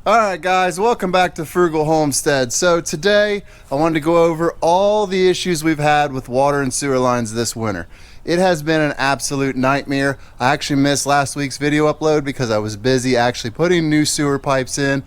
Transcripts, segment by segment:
Alright guys, welcome back to Frugal Homestead. So today I wanted to go over all the issues we've had with water and sewer lines this winter. It has been an absolute nightmare. I actually missed last week's video upload because I was busy actually putting new sewer pipes in.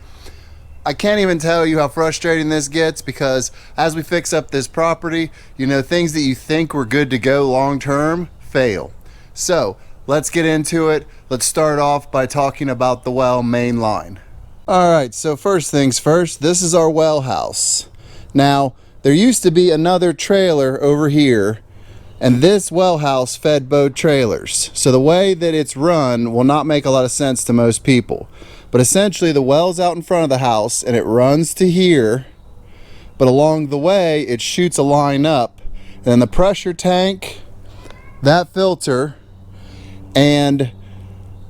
I can't even tell you how frustrating this gets because as we fix up this property, you know, things that you think were good to go long term fail. So let's get into it. Let's start off by talking about the well main line. Alright, so first things first, this is our well house. Now, there used to be another trailer over here, and this well house fed both trailers. So the way that it's run will not make a lot of sense to most people. But essentially the well's out in front of the house and it runs to here, but along the way it shoots a line up, and then the pressure tank, that filter, and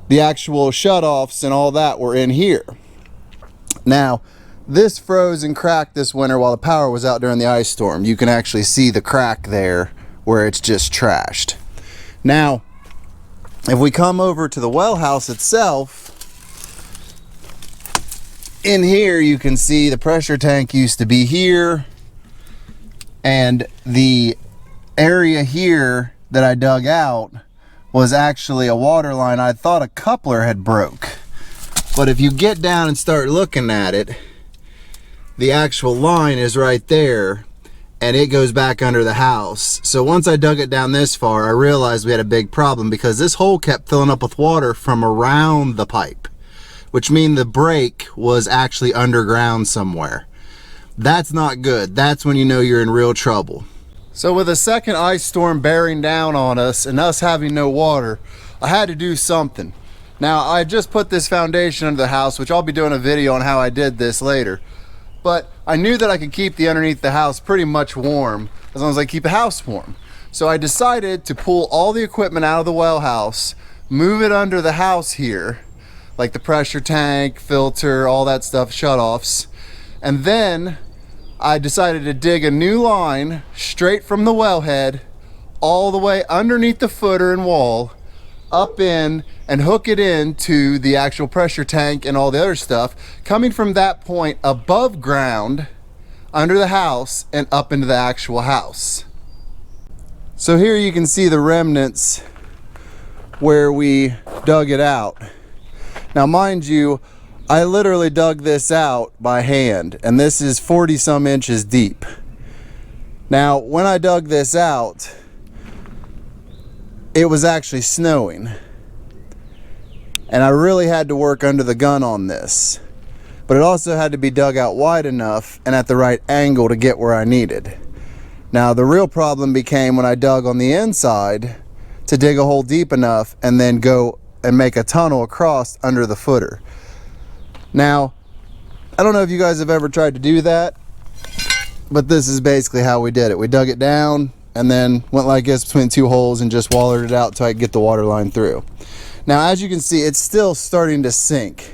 the actual shutoffs and all that were in here. Now, this froze and cracked this winter while the power was out during the ice storm. You can actually see the crack there where it's just trashed. Now, if we come over to the well house itself, in here you can see the pressure tank used to be here, and the area here that I dug out was actually a water line. I thought a coupler had broke. But if you get down and start looking at it, the actual line is right there and it goes back under the house. So once I dug it down this far, I realized we had a big problem because this hole kept filling up with water from around the pipe, which means the break was actually underground somewhere. That's not good. That's when you know you're in real trouble. So with a second ice storm bearing down on us and us having no water, I had to do something. Now, I just put this foundation under the house, which I'll be doing a video on how I did this later. But I knew that I could keep the underneath the house pretty much warm, as long as I keep the house warm. So I decided to pull all the equipment out of the well house, move it under the house here, like the pressure tank, filter, all that stuff, shutoffs. And then I decided to dig a new line straight from the wellhead all the way underneath the footer and wall, up in, and hook it into the actual pressure tank and all the other stuff coming from that point above ground under the house and up into the actual house. So here you can see the remnants where we dug it out. Now mind you, I literally dug this out by hand, and this is 40 some inches deep. Now when I dug this out, it was actually snowing, and I really had to work under the gun on this, but it also had to be dug out wide enough and at the right angle to get where I needed. Now the real problem became when I dug on the inside to dig a hole deep enough and then go and make a tunnel across under the footer. Now I don't know if you guys have ever tried to do that, but this is basically how we did it. We dug it down and then went like this between two holes and just wallered it out till I could get the water line through. Now as you can see, it's still starting to sink.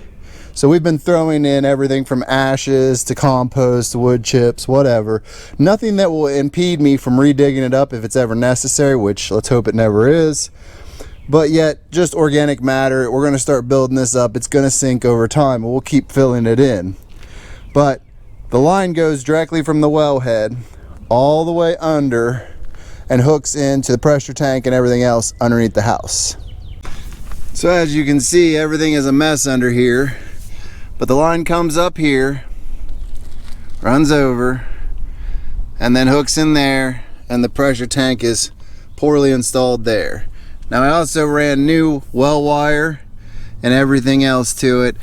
So we've been throwing in everything from ashes to compost to wood chips, whatever. Nothing that will impede me from redigging it up if it's ever necessary, which let's hope it never is. But yet, just organic matter. We're gonna start building this up. It's gonna sink over time, and we'll keep filling it in. But the line goes directly from the wellhead all the way under and hooks into the pressure tank and everything else underneath the house. So as you can see, everything is a mess under here, but the line comes up here, runs over, and then hooks in there, and the pressure tank is poorly installed there. Now I also ran new well wire and everything else to it,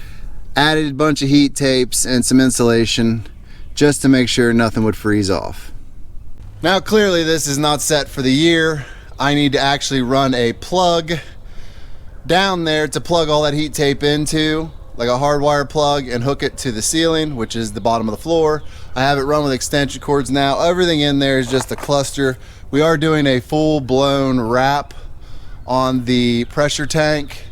added a bunch of heat tapes and some insulation just to make sure nothing would freeze off. Now clearly this is not set for the year. I need to actually run a plug down there to plug all that heat tape into, like a hardwire plug, and hook it to the ceiling, which is the bottom of the floor. I have it run with extension cords now. Everything in there is just a cluster. We are doing a full-blown wrap on the pressure tank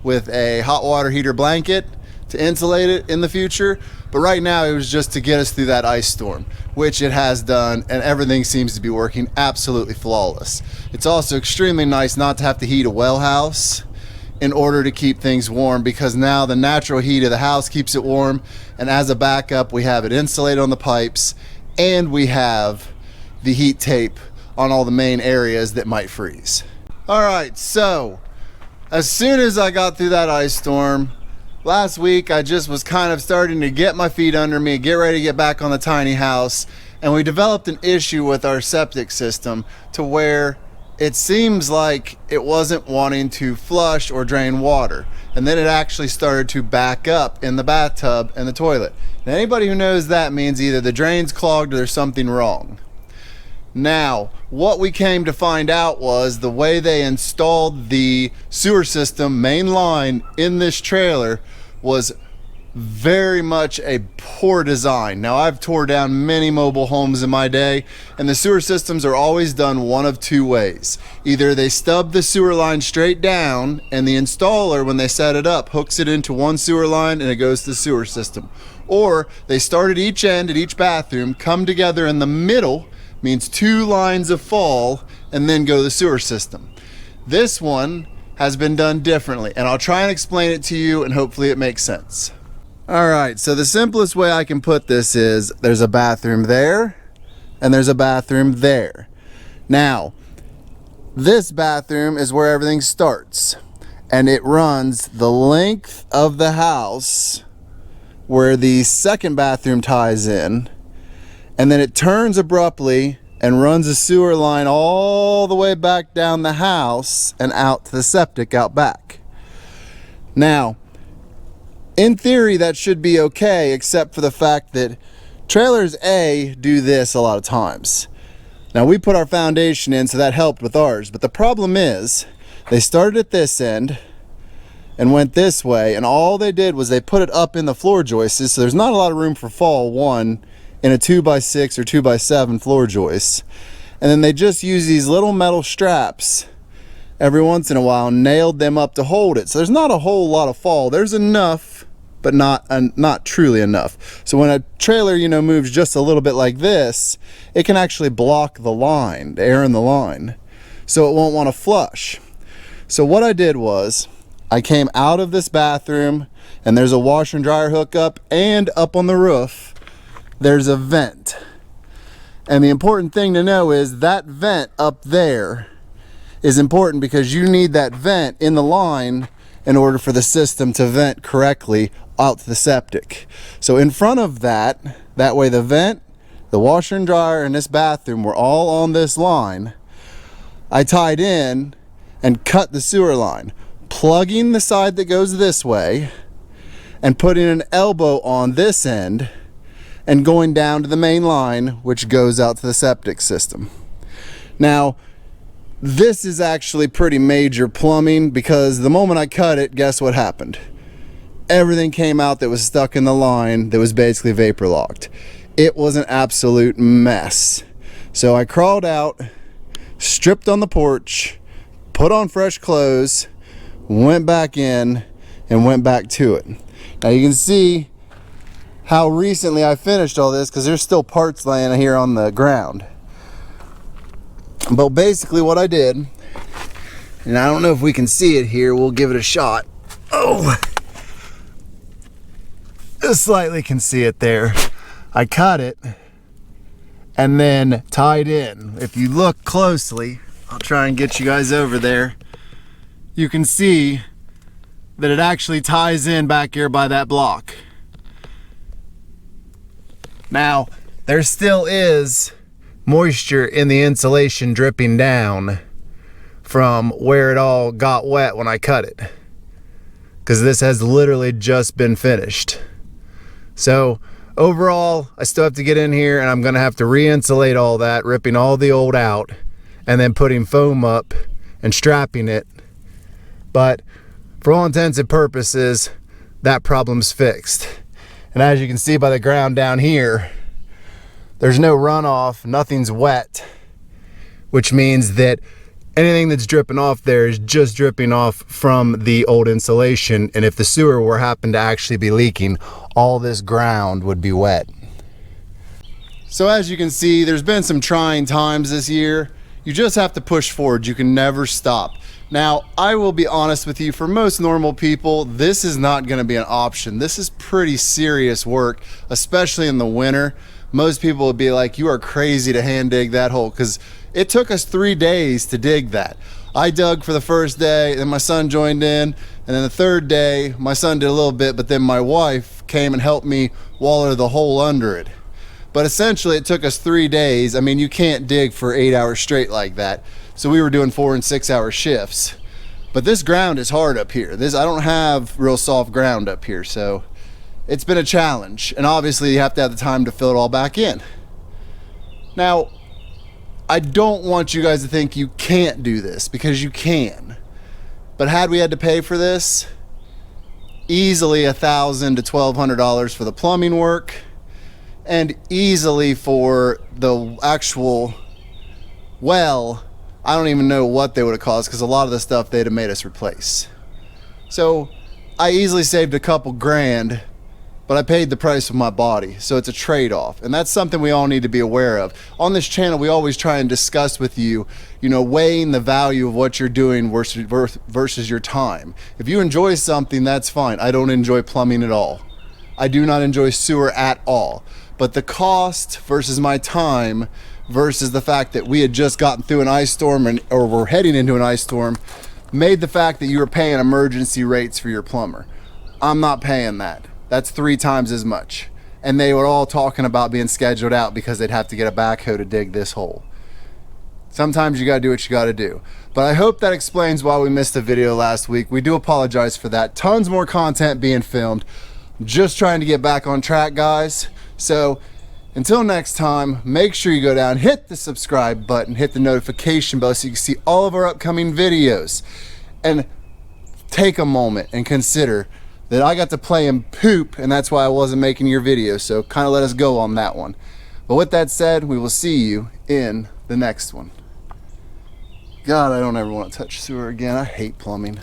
with a hot water heater blanket to insulate it in the future, but right now it was just to get us through that ice storm, which it has done, and everything seems to be working absolutely flawless. It's also extremely nice not to have to heat a well house in order to keep things warm, because now the natural heat of the house keeps it warm, and as a backup we have it insulated on the pipes, and we have the heat tape on all the main areas that might freeze. All right, so as soon as I got through that ice storm last week, I just was kind of starting to get my feet under me, get ready to get back on the tiny house, and we developed an issue with our septic system to where it seems like it wasn't wanting to flush or drain water, and then it actually started to back up in the bathtub and the toilet. Now, anybody who knows that means either the drain's clogged or there's something wrong. Now, what we came to find out was the way they installed the sewer system main line in this trailer was very much a poor design. Now, I've tore down many mobile homes in my day, and the sewer systems are always done one of two ways. Either they stub the sewer line straight down, and the installer, when they set it up, hooks it into one sewer line and it goes to the sewer system. Or they start at each end at each bathroom, come together in the middle, means two lines of fall, and then go to the sewer system. This one has been done differently, and I'll try and explain it to you, and hopefully it makes sense. All right, so the simplest way I can put this is there's a bathroom there and there's a bathroom there. Now, this bathroom is where everything starts, and it runs the length of the house where the second bathroom ties in, and then it turns abruptly and runs a sewer line all the way back down the house and out to the septic out back. Now, in theory, that should be okay, except for the fact that trailers A do this a lot of times. Now, we put our foundation in, so that helped with ours, but the problem is they started at this end and went this way, and all they did was they put it up in the floor joists, so there's not a lot of room for fall one in a 2x6 or 2x7 floor joist. And then they just use these little metal straps every once in a while and nailed them up to hold it. So there's not a whole lot of fall. There's enough, but not truly enough. So when a trailer, moves just a little bit like this, it can actually block the line, the air in the line, so it won't want to flush. So what I did was I came out of this bathroom, and there's a washer and dryer hookup, and up on the roof there's a vent. And the important thing to know is that vent up there is important, because you need that vent in the line in order for the system to vent correctly out to the septic. So in front of that way the vent, the washer and dryer, and this bathroom were all on this line. I tied in and cut the sewer line, plugging the side that goes this way and putting an elbow on this end and going down to the main line, which goes out to the septic system. Now, this is actually pretty major plumbing, because the moment I cut it, guess what happened? Everything came out that was stuck in the line that was basically vapor locked. It was an absolute mess. So I crawled out, stripped on the porch, put on fresh clothes, went back in, and went back to it. Now you can see how recently I finished all this, because there's still parts laying here on the ground. But basically what I did, and I don't know if we can see it here, we'll give it a shot. Oh, just slightly can see it there. I cut it and then tied in. If you look closely, I'll try and get you guys over there, you can see that it actually ties in back here by that block. Now, there still is moisture in the insulation dripping down from where it all got wet when I cut it, because this has literally just been finished. So overall, I still have to get in here, and I'm going to have to re-insulate all that, ripping all the old out and then putting foam up and strapping it. But for all intents and purposes, that problem's fixed. And as you can see by the ground down here, there's no runoff, nothing's wet, which means that anything that's dripping off there is just dripping off from the old insulation, and if the sewer were happen to actually be leaking, all this ground would be wet. So as you can see, there's been some trying times this year. You just have to push forward. You can never stop. Now, I will be honest with you, for most normal people, this is not going to be an option. This is pretty serious work, especially in the winter. Most people would be like, you are crazy to hand dig that hole, because it took us 3 days to dig that. I dug for the first day, then my son joined in, and then the third day, my son did a little bit, but then my wife came and helped me waller the hole under it. But essentially, it took us 3 days. I mean, you can't dig for 8 hours straight like that. So we were doing 4 and 6 hour shifts. But this ground is hard up here. I don't have real soft ground up here, so it's been a challenge. And obviously, you have to have the time to fill it all back in. Now, I don't want you guys to think you can't do this, because you can. But had we had to pay for this, easily $1,000 to $1,200 for the plumbing work, and easily for the actual well, I don't even know what they would have cost, because a lot of the stuff they'd have made us replace. So I easily saved a couple grand, but I paid the price with my body. So it's a trade-off, and that's something we all need to be aware of. On this channel, we always try and discuss with you, weighing the value of what you're doing versus your time. If you enjoy something, that's fine. I don't enjoy plumbing at all. I do not enjoy sewer at all. But the cost versus my time versus the fact that we had just gotten through an ice storm or we're heading into an ice storm made the fact that you were paying emergency rates for your plumber. I'm not paying that. That's 3 times as much. And they were all talking about being scheduled out because they'd have to get a backhoe to dig this hole. Sometimes you gotta do what you gotta do. But I hope that explains why we missed a video last week. We do apologize for that. Tons more content being filmed. Just trying to get back on track, guys. So until next time, make sure you go down, hit the subscribe button, hit the notification bell so you can see all of our upcoming videos. And take a moment and consider that I got to play in poop, and that's why I wasn't making your video. So kind of let us go on that one. But with that said, we will see you in the next one. God, I don't ever want to touch sewer again. I hate plumbing.